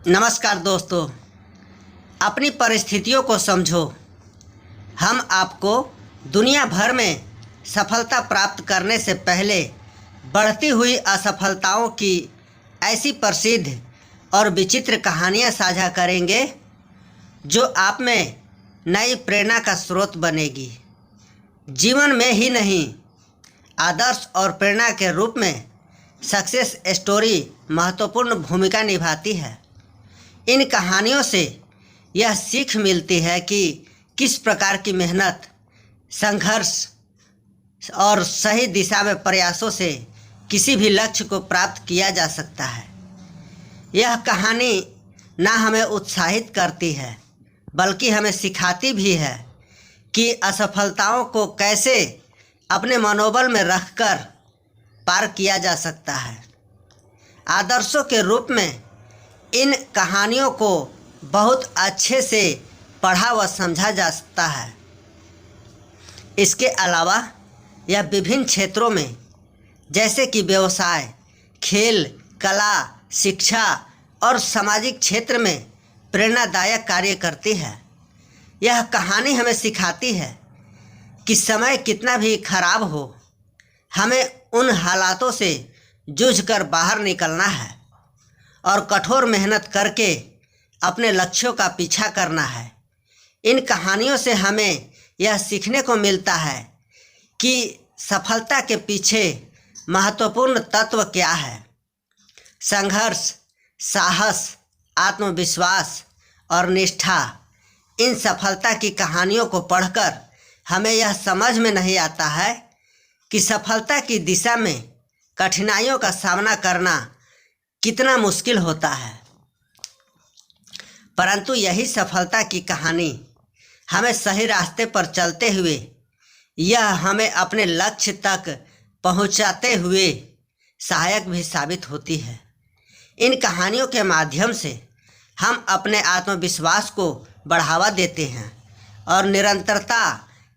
नमस्कार दोस्तों, अपनी परिस्थितियों को समझो। हम आपको दुनिया भर में सफलता प्राप्त करने से पहले बढ़ती हुई असफलताओं की ऐसी प्रसिद्ध और विचित्र कहानियाँ साझा करेंगे जो आप में नई प्रेरणा का स्रोत बनेगी। जीवन में ही नहीं, आदर्श और प्रेरणा के रूप में सक्सेस स्टोरी महत्वपूर्ण भूमिका निभाती है। इन कहानियों से यह सीख मिलती है कि किस प्रकार की मेहनत, संघर्ष और सही दिशा में प्रयासों से किसी भी लक्ष्य को प्राप्त किया जा सकता है। यह कहानी ना हमें उत्साहित करती है बल्कि हमें सिखाती भी है कि असफलताओं को कैसे अपने मनोबल में रखकर पार किया जा सकता है। आदर्शों के रूप में इन कहानियों को बहुत अच्छे से पढ़ा व समझा जा सकता है। इसके अलावा यह विभिन्न क्षेत्रों में जैसे कि व्यवसाय, खेल, कला, शिक्षा और सामाजिक क्षेत्र में प्रेरणादायक कार्य करती है। यह कहानी हमें सिखाती है कि समय कितना भी खराब हो, हमें उन हालातों से जूझकर बाहर निकलना है और कठोर मेहनत करके अपने लक्ष्यों का पीछा करना है। इन कहानियों से हमें यह सीखने को मिलता है कि सफलता के पीछे महत्वपूर्ण तत्व क्या है। संघर्ष, साहस, आत्मविश्वास और निष्ठा। इन सफलता की कहानियों को पढ़कर हमें यह समझ में नहीं आता है कि सफलता की दिशा में कठिनाइयों का सामना करना कितना मुश्किल होता है, परंतु यही सफलता की कहानी हमें सही रास्ते पर चलते हुए यह हमें अपने लक्ष्य तक पहुंचाते हुए सहायक भी साबित होती है। इन कहानियों के माध्यम से हम अपने आत्मविश्वास को बढ़ावा देते हैं और निरंतरता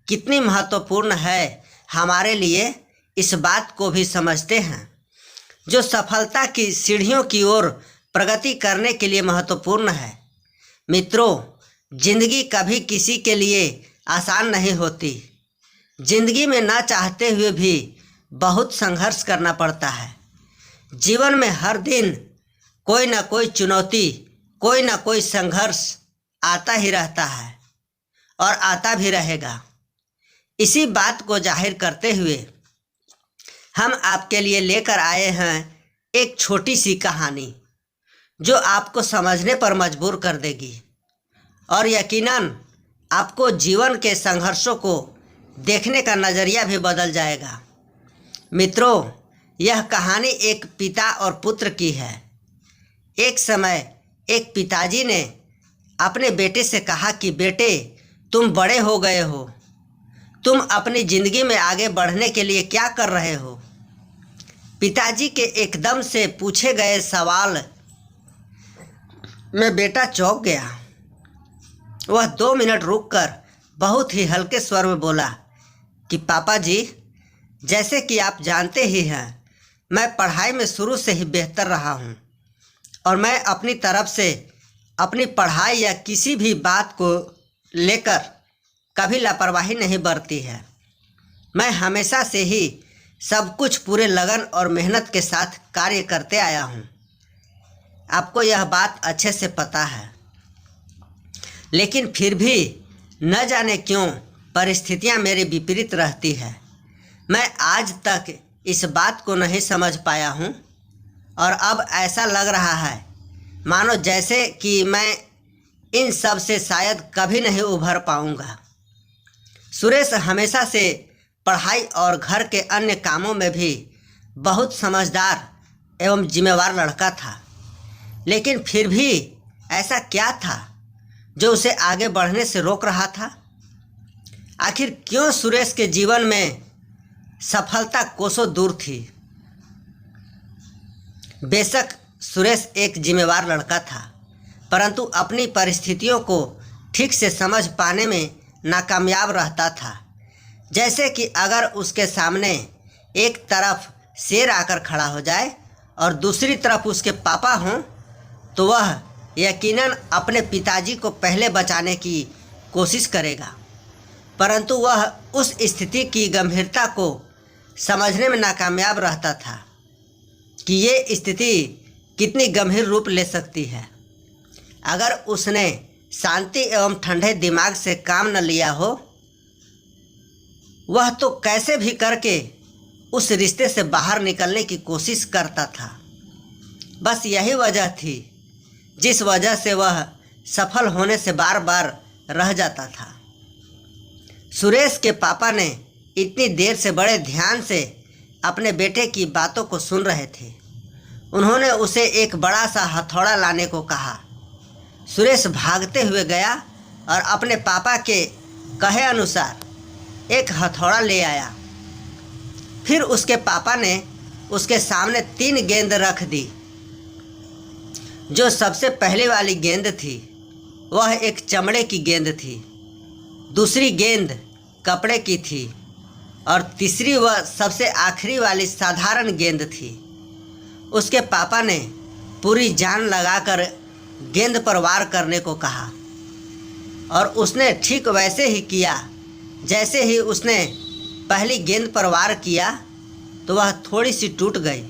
कितनी महत्वपूर्ण है हमारे लिए इस बात को भी समझते हैं, जो सफलता की सीढ़ियों की ओर प्रगति करने के लिए महत्वपूर्ण है। मित्रों, जिंदगी कभी किसी के लिए आसान नहीं होती। जिंदगी में ना चाहते हुए भी बहुत संघर्ष करना पड़ता है। जीवन में हर दिन कोई ना कोई चुनौती, कोई ना कोई संघर्ष आता ही रहता है और आता भी रहेगा। इसी बात को जाहिर करते हुए हम आपके लिए लेकर आए हैं एक छोटी सी कहानी जो आपको समझने पर मजबूर कर देगी और यकीनन आपको जीवन के संघर्षों को देखने का नज़रिया भी बदल जाएगा। मित्रों, यह कहानी एक पिता और पुत्र की है। एक समय एक पिताजी ने अपने बेटे से कहा कि बेटे, तुम बड़े हो गए हो, तुम अपनी ज़िंदगी में आगे बढ़ने के लिए क्या कर रहे हो। पिताजी के एकदम से पूछे गए सवाल में बेटा चौंक गया। वह 2 मिनट रुककर बहुत ही हल्के स्वर में बोला कि पापा जी, जैसे कि आप जानते ही हैं, मैं पढ़ाई में शुरू से ही बेहतर रहा हूँ और मैं अपनी तरफ से अपनी पढ़ाई या किसी भी बात को लेकर कभी लापरवाही नहीं बरती है। मैं हमेशा से ही सब कुछ पूरे लगन और मेहनत के साथ कार्य करते आया हूँ। आपको यह बात अच्छे से पता है, लेकिन फिर भी न जाने क्यों परिस्थितियाँ मेरे विपरीत रहती है। मैं आज तक इस बात को नहीं समझ पाया हूँ और अब ऐसा लग रहा है मानो जैसे कि मैं इन सब से शायद कभी नहीं उभर पाऊँगा। सुरेश हमेशा से पढ़ाई और घर के अन्य कामों में भी बहुत समझदार एवं जिम्मेवार लड़का था, लेकिन फिर भी ऐसा क्या था जो उसे आगे बढ़ने से रोक रहा था। आखिर क्यों सुरेश के जीवन में सफलता कोसों दूर थी। बेशक सुरेश एक जिम्मेवार लड़का था, परंतु अपनी परिस्थितियों को ठीक से समझ पाने में नाकामयाब रहता था। जैसे कि अगर उसके सामने एक तरफ शेर आकर खड़ा हो जाए और दूसरी तरफ उसके पापा हों तो वह यकीनन अपने पिताजी को पहले बचाने की कोशिश करेगा, परंतु वह उस स्थिति की गंभीरता को समझने में नाकामयाब रहता था कि ये स्थिति कितनी गंभीर रूप ले सकती है। अगर उसने शांति एवं ठंडे दिमाग से काम न लिया हो, वह तो कैसे भी करके उस रिश्ते से बाहर निकलने की कोशिश करता था। बस यही वजह थी जिस वजह से वह सफल होने से बार बार रह जाता था। सुरेश के पापा ने इतनी देर से बड़े ध्यान से अपने बेटे की बातों को सुन रहे थे। उन्होंने उसे एक बड़ा सा हथौड़ा लाने को कहा। सुरेश भागते हुए गया और अपने पापा के कहे अनुसार एक हथौड़ा ले आया। फिर उसके पापा ने उसके सामने 3 गेंद रख दी। जो सबसे पहले वाली गेंद थी वह एक चमड़े की गेंद थी, दूसरी गेंद कपड़े की थी और तीसरी व सबसे आखिरी वाली साधारण गेंद थी। उसके पापा ने पूरी जान लगाकर गेंद पर वार करने को कहा और उसने ठीक वैसे ही किया। जैसे ही उसने पहली गेंद पर वार किया तो वह थोड़ी सी टूट गई।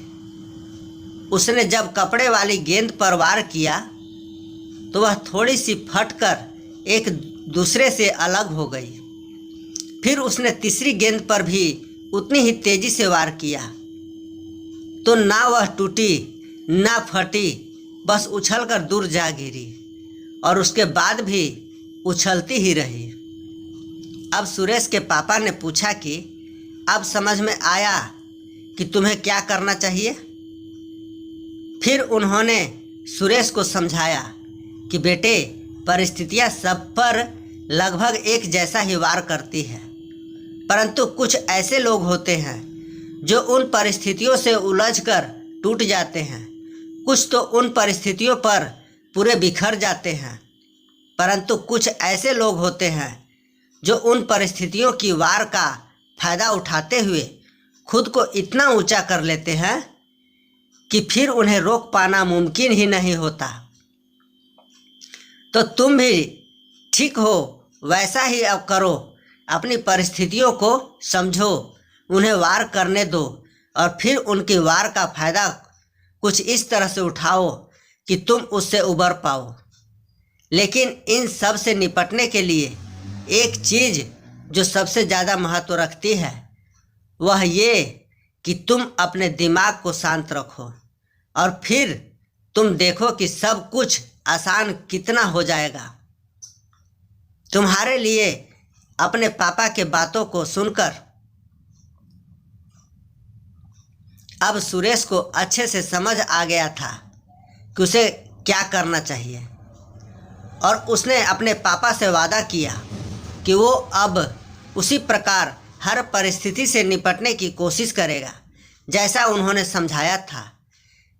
उसने जब कपड़े वाली गेंद पर वार किया तो वह थोड़ी सी फटकर एक दूसरे से अलग हो गई। फिर उसने तीसरी गेंद पर भी उतनी ही तेजी से वार किया तो ना वह टूटी ना फटी, बस उछलकर दूर जा गिरी और उसके बाद भी उछलती ही रही। अब सुरेश के पापा ने पूछा कि अब समझ में आया कि तुम्हें क्या करना चाहिए। फिर उन्होंने सुरेश को समझाया कि बेटे, परिस्थितियां सब पर लगभग एक जैसा ही वार करती है, परंतु कुछ ऐसे लोग होते हैं जो उन परिस्थितियों से उलझकर टूट जाते हैं। कुछ तो उन परिस्थितियों पर पूरे बिखर जाते हैं, परंतु कुछ ऐसे लोग होते हैं जो उन परिस्थितियों की वार का फायदा उठाते हुए खुद को इतना ऊंचा कर लेते हैं कि फिर उन्हें रोक पाना मुमकिन ही नहीं होता। तो तुम भी ठीक हो वैसा ही अब करो। अपनी परिस्थितियों को समझो, उन्हें वार करने दो और फिर उनकी वार का फायदा कुछ इस तरह से उठाओ कि तुम उससे उबर पाओ। लेकिन इन सब से निपटने के लिए एक चीज़ जो सबसे ज़्यादा महत्व रखती है वह ये कि तुम अपने दिमाग को शांत रखो और फिर तुम देखो कि सब कुछ आसान कितना हो जाएगा। तुम्हारे लिए अपने पापा के बातों को सुनकर अब सुरेश को अच्छे से समझ आ गया था कि उसे क्या करना चाहिए और उसने अपने पापा से वादा किया कि वो अब उसी प्रकार हर परिस्थिति से निपटने की कोशिश करेगा जैसा उन्होंने समझाया था।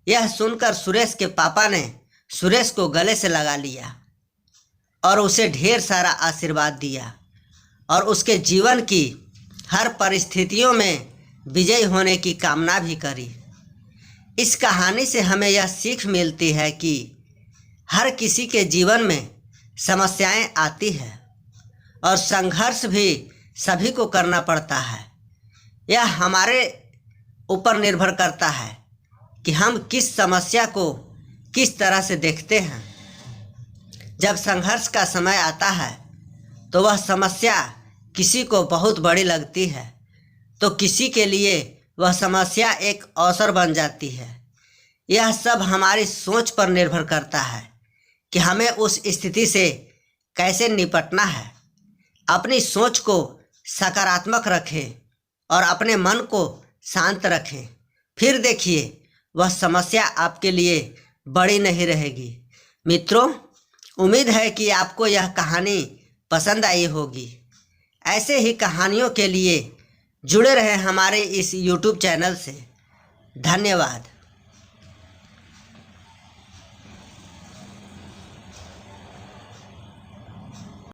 यह सुनकर सुरेश के पापा ने सुरेश को गले से लगा लिया और उसे ढेर सारा आशीर्वाद दिया और उसके जीवन की हर परिस्थितियों में विजयी होने की कामना भी करी। इस कहानी से हमें यह सीख मिलती है कि हर किसी के जीवन में समस्याएं आती हैं और संघर्ष भी सभी को करना पड़ता है। यह हमारे ऊपर निर्भर करता है कि हम किस समस्या को किस तरह से देखते हैं। जब संघर्ष का समय आता है तो वह समस्या किसी को बहुत बड़ी लगती है, तो किसी के लिए वह समस्या एक अवसर बन जाती है। यह सब हमारी सोच पर निर्भर करता है कि हमें उस स्थिति से कैसे निपटना है। अपनी सोच को सकारात्मक रखें और अपने मन को शांत रखें, फिर देखिए वह समस्या आपके लिए बड़ी नहीं रहेगी। मित्रों, उम्मीद है कि आपको यह कहानी पसंद आई होगी। ऐसे ही कहानियों के लिए जुड़े रहें हमारे इस YouTube चैनल से। धन्यवाद।